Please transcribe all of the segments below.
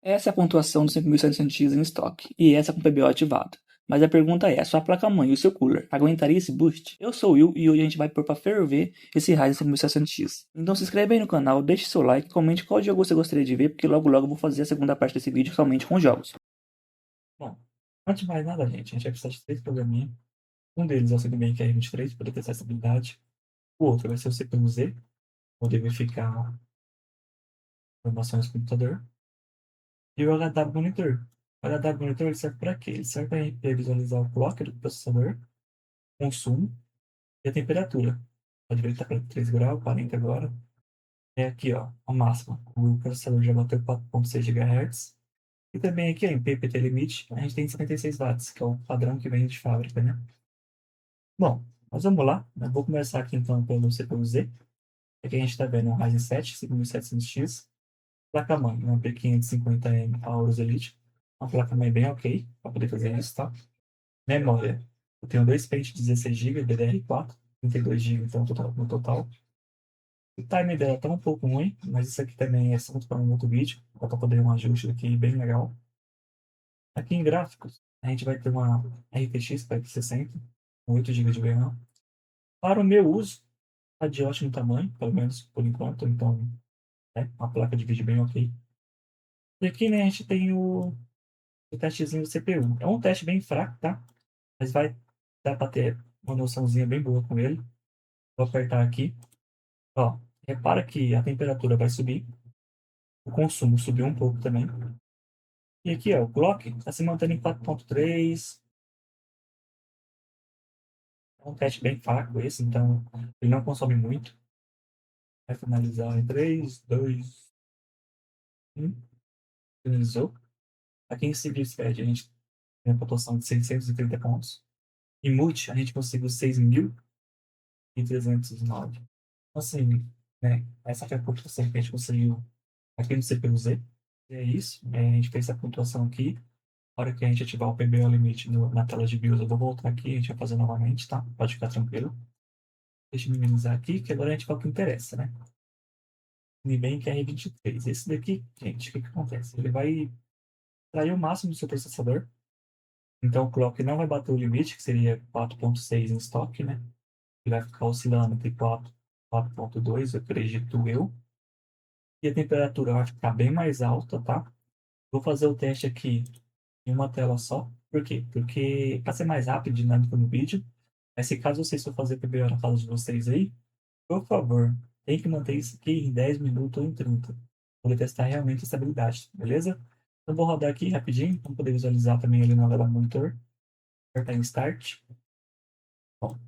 Essa é a pontuação dos 5700X em estoque, e essa com PBO ativado. Mas a pergunta é, a sua placa-mãe e o seu cooler aguentaria esse boost? Eu sou o Will e hoje a gente vai pôr pra ferver esse Ryzen 5700X. Então se inscreve aí no canal, deixe seu like e comente qual jogo você gostaria de ver, porque logo logo eu vou fazer a segunda parte desse vídeo somente com jogos. Bom, antes de mais nada, gente, a gente vai precisar de 3 programinhas. Um deles é o CDMake R23 para poder testar essa habilidade. O outro vai ser o CPU-Z, para poder verificar informações do computador. E o HW Monitor. O HW Monitor ele serve para quê? Ele serve para visualizar o clock do processador, consumo e a temperatura. Pode ver que está 43 graus, 40 agora. É aqui, ó, a máxima. O processador já bateu 4.6 GHz. E também aqui, ó, em PPT Limite, a gente tem 76 watts, que é o padrão que vem de fábrica, né? Bom, mas vamos lá. Eu vou começar aqui então pelo CPU-Z. Aqui a gente está vendo um Ryzen 7 5700X. Placa-mãe, uma P550M Aorus Elite. Uma placa-mãe bem ok para poder fazer isso, tá? Memória. Eu tenho dois pentes de 16 GB DDR4, 32 GB então, no total. O time dela tá um pouco ruim, mas isso aqui também é assunto para um outro vídeo. Dá para poder um ajuste aqui bem legal. Aqui em gráficos, a gente vai ter uma RTX 4060, com 8 GB de RAM. Para o meu uso, está de ótimo tamanho, pelo menos por enquanto, então é uma placa de vídeo bem ok. E aqui, né, a gente tem o testezinho do CPU. É um teste bem fraco, tá? Mas vai dar para ter uma noçãozinha bem boa com ele. Vou apertar aqui. Ó, repara que a temperatura vai subir. O consumo subiu um pouco também. E aqui, ó, o clock está se mantendo em 4.3. É um teste bem fraco esse, então ele não consome muito. Vai finalizar em 3, 2, 1. Finalizou. Aqui em Civil Speed a gente tem a pontuação de 630 pontos. Em Multi a gente conseguiu 6.309. Assim, né? Essa foi a pontuação que a gente conseguiu aqui no CPU-Z. E é isso. A gente fez essa pontuação aqui. Na hora que a gente ativar o PBO limite na tela de BIOS, eu vou voltar aqui e a gente vai fazer novamente, tá? Pode ficar tranquilo. Deixa eu minimizar aqui, que agora a gente vai o que interessa, né? Nubank R23. Esse daqui, gente, o que acontece? Ele vai extrair o máximo do seu processador. Então o clock não vai bater o limite, que seria 4.6 em estoque, né? Ele vai ficar oscilando entre 4 e 4.2, eu acredito eu. E a temperatura vai ficar bem mais alta, tá? Vou fazer o teste aqui em uma tela só. Por quê? Porque para ser mais rápido e dinâmico no vídeo, mas se caso vocês for fazer PBO na casa de vocês aí, por favor, tem que manter isso aqui em 10 minutos ou em 30. Para testar realmente a estabilidade, beleza? Então vou rodar aqui rapidinho, para poder visualizar também ali na tela do monitor. Apertar em Start. Bom, a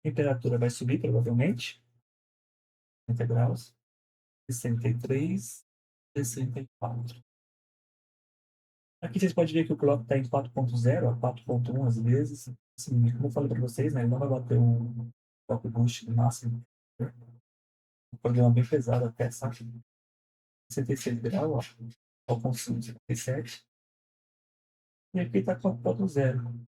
temperatura vai subir provavelmente. 60 graus. 63, 64. Aqui vocês podem ver que o clock está em 4.0 a 4.1 às vezes. Assim, como eu falei para vocês, né, ele não vai bater um clock boost no máximo. Um programa bem pesado até, sabe? 66 graus, ó, ao consumo 57. E aqui está 4.0.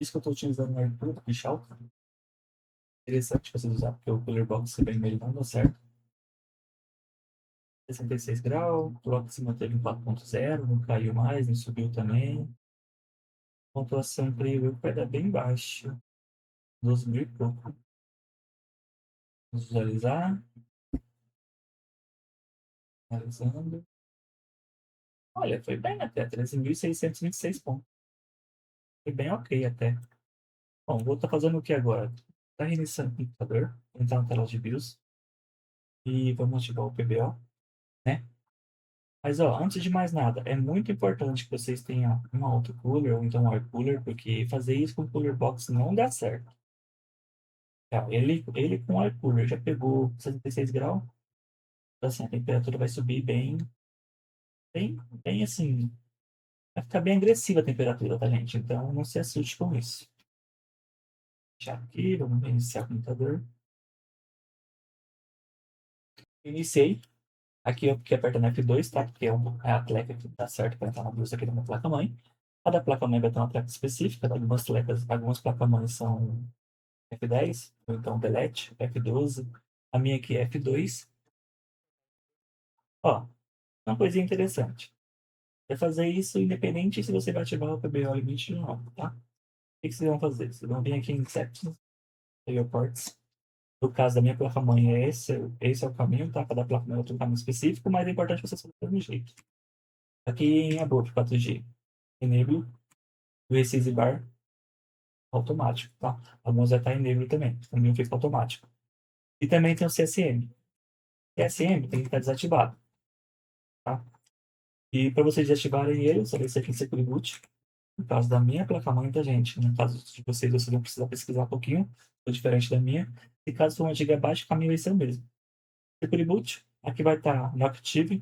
Isso que eu estou utilizando no AirPlug, bicho alto. Interessante vocês usar, porque o Cooler Box CBM não deu certo. 66 graus, o clock se manteve em 4.0, não caiu mais, não subiu também. Pontuação para o vai dar bem baixa, 12 mil e pouco. Vamos visualizar. Analisando. Olha, foi bem até, 13.626 pontos. Foi bem ok até. Bom, vou estar fazendo o que agora? Está reiniciando o computador, vou entrar na tela de BIOS e vamos ativar o PBO, né? Mas, ó, antes de mais nada, é muito importante que vocês tenham um autocooler ou então um air cooler, porque fazer isso com o cooler box não dá certo. Tá, ele com air cooler já pegou 66 graus, então, assim, a temperatura vai subir bem assim, vai ficar bem agressiva a temperatura, tá, gente? Então, não se assuste com isso. Já aqui, vamos iniciar o computador. Iniciei. Aqui eu fiquei apertando F2, tá? Porque é a tecla que dá certo para entrar na blusa aqui da minha placa-mãe. Cada placa-mãe vai ter uma tecla específica. Algumas placas-mães são F10, ou então delete, F12. A minha aqui é F2. Ó, uma coisinha interessante. É fazer isso independente se você vai ativar o PBO limite ou não, tá? O que que vocês vão fazer? Vocês vão vir aqui em Settings, Ports. No caso da minha placa-mãe, esse é o caminho, tá? Cada placa-mãe é outro caminho específico, mas é importante você fazer do mesmo jeito. Aqui em Above 4G, Enable, o Resize Bar, automático, tá? Alguns vai estar Enable também, também fica automático. E também tem o CSM. CSM tem que estar desativado, tá? E para vocês desativarem ele, só descer aqui em Secure Boot. No caso da minha placa-mãe, tá, gente? No caso de vocês vão precisar pesquisar um pouquinho, foi diferente da minha. E caso for uma Gigabyte, o caminho vai ser o mesmo. Secure Boot, aqui vai estar no Active,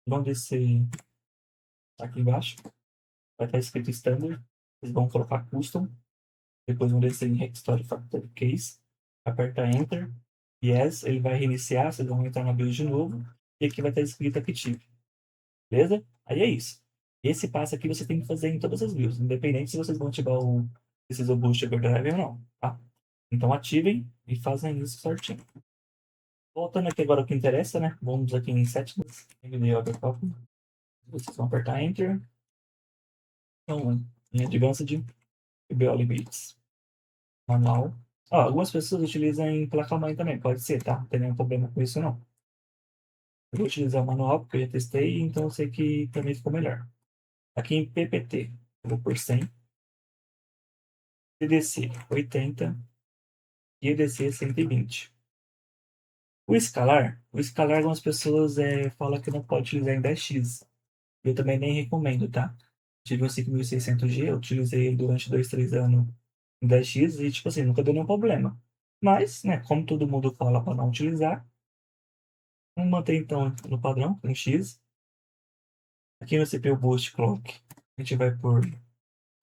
vão descer aqui embaixo, vai estar escrito Standard, vocês vão colocar Custom, depois vão descer em Restore Factory Case, aperta Enter, Yes, ele vai reiniciar, vocês vão entrar na BIOS de novo, e aqui vai estar escrito Active, beleza? Aí é isso. Esse passo aqui você tem que fazer em todas as BIOS, independente se vocês vão ativar o Preciso Boost Overdrive ou não, tá? Então ativem e fazem isso certinho. Voltando aqui agora ao que interessa, né? Vamos aqui em Settings, MD Overclock. Vocês vão apertar Enter. Então, em Advanced, PBO Limits, Manual. Ó, algumas pessoas utilizam em placa-mãe também, pode ser, tá? Não tem nenhum problema com isso, não. Eu vou utilizar o manual, porque eu já testei, então eu sei que também ficou melhor. Aqui em PPT, eu vou por 100. TDC, 80. E EDC, 120. O escalar, algumas pessoas falam que não pode utilizar em 10x. Eu também nem recomendo, tá? Tive um 5600G, eu utilizei ele durante 2, 3 anos em 10x e, tipo assim, nunca deu nenhum problema. Mas, né, como todo mundo fala para não utilizar, vamos manter então no padrão, um X. Aqui no CPU Boost Clock, a gente vai por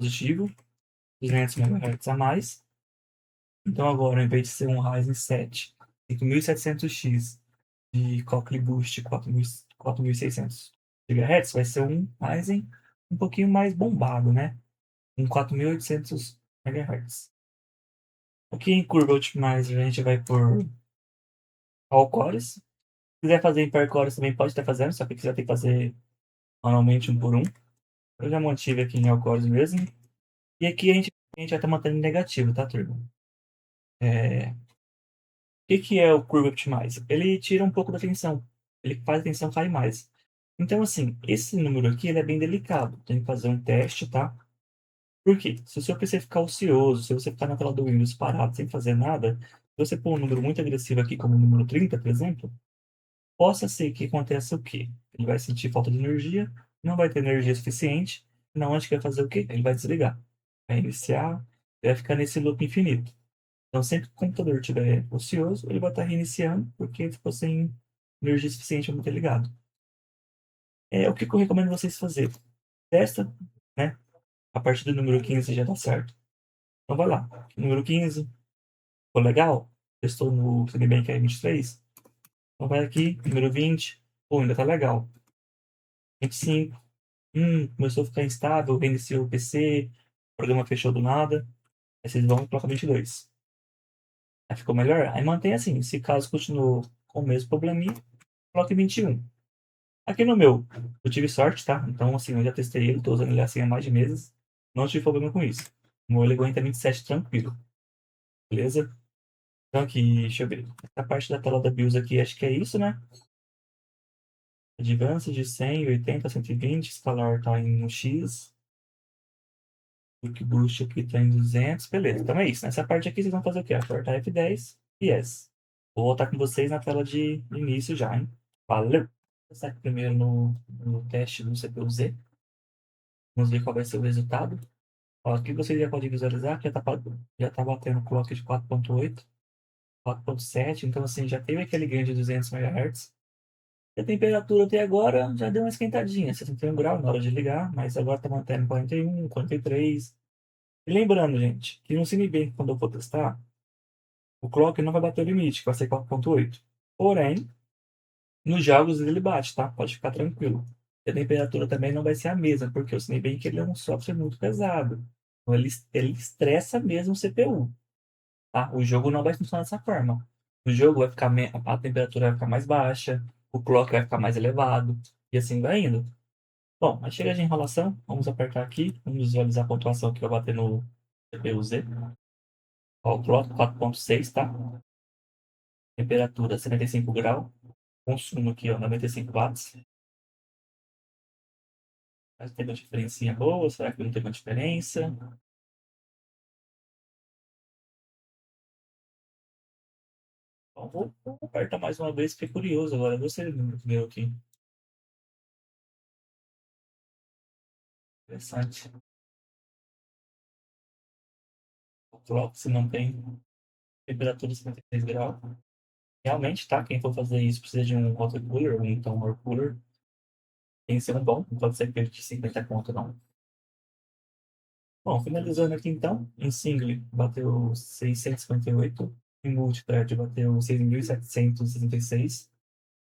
positivo, 200 MHz a mais. Então agora, ao invés de ser um Ryzen 7 5700X de Clock Boost 4600 GHz, vai ser um Ryzen um pouquinho mais bombado, né? Um 4800 MHz. Aqui em curva Optimizer a gente vai por All Cores. Se quiser fazer em Pair Cores também pode estar fazendo, só que você vai ter que fazer manualmente um por um. Eu já mantive aqui em All Cores mesmo. E aqui a gente vai estar mantendo negativo, tá, turma? O que é o Curve Optimizer? Ele tira um pouco da tensão. Ele faz a tensão cair mais. Então, assim, esse número aqui ele é bem delicado. Tem que fazer um teste, tá? Por quê? Se o seu PC ficar ocioso, se você ficar na tela do Windows parado sem fazer nada, se você pôr um número muito agressivo aqui, como o número 30, por exemplo, possa ser que aconteça o quê? Ele vai sentir falta de energia, não vai ter energia suficiente, na onde que vai fazer o quê? Ele vai desligar, vai iniciar, vai ficar nesse loop infinito. Então, sempre que o computador estiver ocioso, ele vai estar reiniciando, porque ficou sem energia suficiente para manter ligado. É o que eu recomendo vocês fazerem. Testa, né? A partir do número 15 já dá certo. Então, vai lá. Número 15, ficou legal? Testou no Cinebench R23? Então, vai aqui, número 20. Pô, ainda tá legal. 25. Começou a ficar instável, reiniciou o PC, o programa fechou do nada. Aí vocês vão e colocam 22. Aí ficou melhor? Aí mantém assim. Se caso continuou com o mesmo probleminha, coloque 21. Aqui no meu, eu tive sorte, tá? Então, assim, eu já testei ele, tô usando ele assim há mais de meses. Não tive problema com isso. O meu ele aguenta 27 tranquilo, beleza? Então aqui, deixa eu ver. Essa parte da tela da BIOS aqui, acho que é isso, né? Advanced de 100, 80, 120, escalar tá em 1x. Quick Boost aqui tá em 200, beleza. Então é isso. Nessa parte aqui vocês vão fazer o quê? Apertar F10 e Yes. Vou voltar com vocês na tela de início já, hein? Valeu! Vou começar aqui primeiro no teste do CPU-Z. Vamos ver qual vai ser o resultado. Ó, aqui você já pode visualizar que já tá batendo clock de 4.8, 4.7, então assim, já teve aquele ganho de 200 MHz. E a temperatura até agora já deu uma esquentadinha, 61 graus na hora de ligar, mas agora tá mantendo 41, 43. E lembrando, gente, que no Cinebench, quando eu for testar, o clock não vai bater o limite, que vai ser 4.8. Porém, nos jogos ele bate, tá? Pode ficar tranquilo. E a temperatura também não vai ser a mesma, porque o Cinebench ele é um software muito pesado. Então ele estressa mesmo o CPU. tá? O jogo não vai funcionar dessa forma. O jogo vai ficar, a temperatura vai ficar mais baixa, o clock vai ficar mais elevado, e assim vai indo. Bom, mas chega de enrolação, vamos apertar aqui, vamos visualizar a pontuação que vai bater no CPU-Z. Ó, o clock 4.6, tá? Temperatura 75 graus, consumo aqui, ó, 95 watts. Mas tem uma diferencinha boa, será que não tem uma diferença? Bom, vou apertar mais uma vez, fiquei curioso agora, gostei do que deu aqui. Interessante. O clock se mantém temperatura de 76 graus. Realmente, tá? Quem for fazer isso precisa de um water cooler, ou então um air cooler. Tem que ser um bom, não pode ser aquele de 50 conto, não. Bom, finalizando aqui então, em single bateu 658, em multithread bateu 6.766.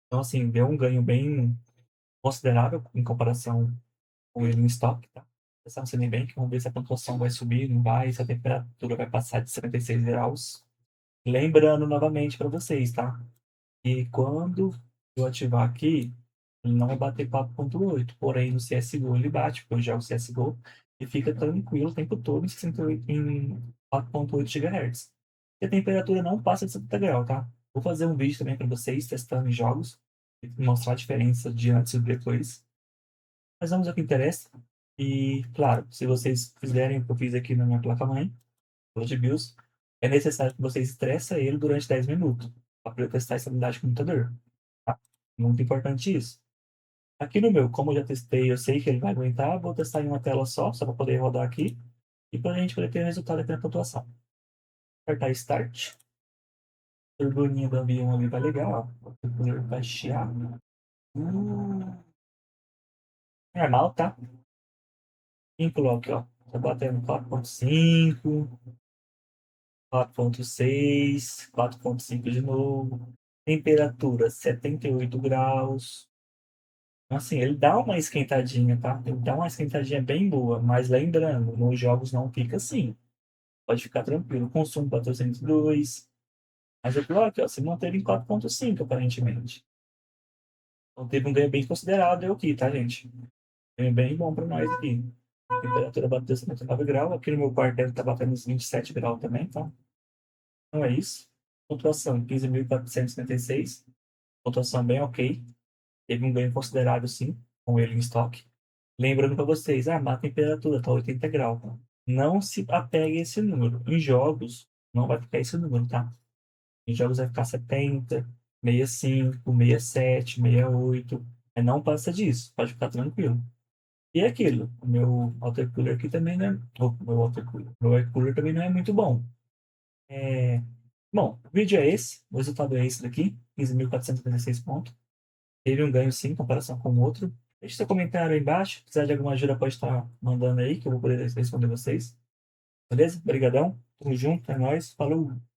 Então, assim, deu um ganho bem considerável em comparação com ele em estoque, tá? Está sendo bem que vamos ver se a pontuação vai subir, não vai, se a temperatura vai passar de 76 graus. Lembrando novamente para vocês, tá? E quando eu ativar aqui, ele não vai bater 4.8, porém no CSGO ele bate, porque eu jogo CSGO e fica tranquilo o tempo todo em 68, em 4.8 GHz. E a temperatura não passa de 70 graus, tá? Vou fazer um vídeo também para vocês testando em jogos e mostrar a diferença de antes e depois. Mas vamos ao que interessa. E, claro, se vocês fizerem o que eu fiz aqui na minha placa-mãe, de BIOS, é necessário que vocês estressem ele durante 10 minutos para eu testar a estabilidade do computador. Tá? Muito importante isso. Aqui no meu, como eu já testei, eu sei que ele vai aguentar, vou testar em uma tela só para poder rodar aqui e para a gente poder ter o resultado aqui na pontuação. Apertar Start. A turbininha do avião ali vai legal, ó. O poder vai chiar. Hum, normal, tá? Em clock, ó. Tá batendo 4.5, 4.6, 4.5 de novo. Temperatura 78 graus. Assim, ele dá uma esquentadinha, tá? Ele dá uma esquentadinha bem boa, mas lembrando, nos jogos não fica assim. Pode ficar tranquilo. Consumo 402. Mas o clock, ó, se manteve em 4.5, aparentemente. Então teve um ganho bem considerável aqui, tá, gente? Ganho bem bom para nós aqui. A temperatura bateu 79 graus. Aqui no meu quarto deve estar batendo uns 27 graus também, tá? Então é isso. Pontuação 15.476. Pontuação bem ok. Teve um ganho considerável, sim, com ele em estoque. Lembrando para vocês, a temperatura está 80 graus. Não se apegue a esse número. Em jogos, não vai ficar esse número, tá? Em jogos vai ficar 70, 65, 67, 68. Não passa disso. Pode ficar tranquilo. E é aquilo. O meu water cooler aqui também, né? O meu water cooler. Meu air cooler também não é muito bom. É... Bom, o vídeo é esse. O resultado é esse daqui. 15.436 pontos. Teve um ganho sim, em comparação com o outro. Deixe seu comentário aí embaixo. Se precisar de alguma ajuda, pode estar mandando aí, que eu vou poder responder vocês. Beleza? Obrigadão. Tamo junto. É nóis. Falou.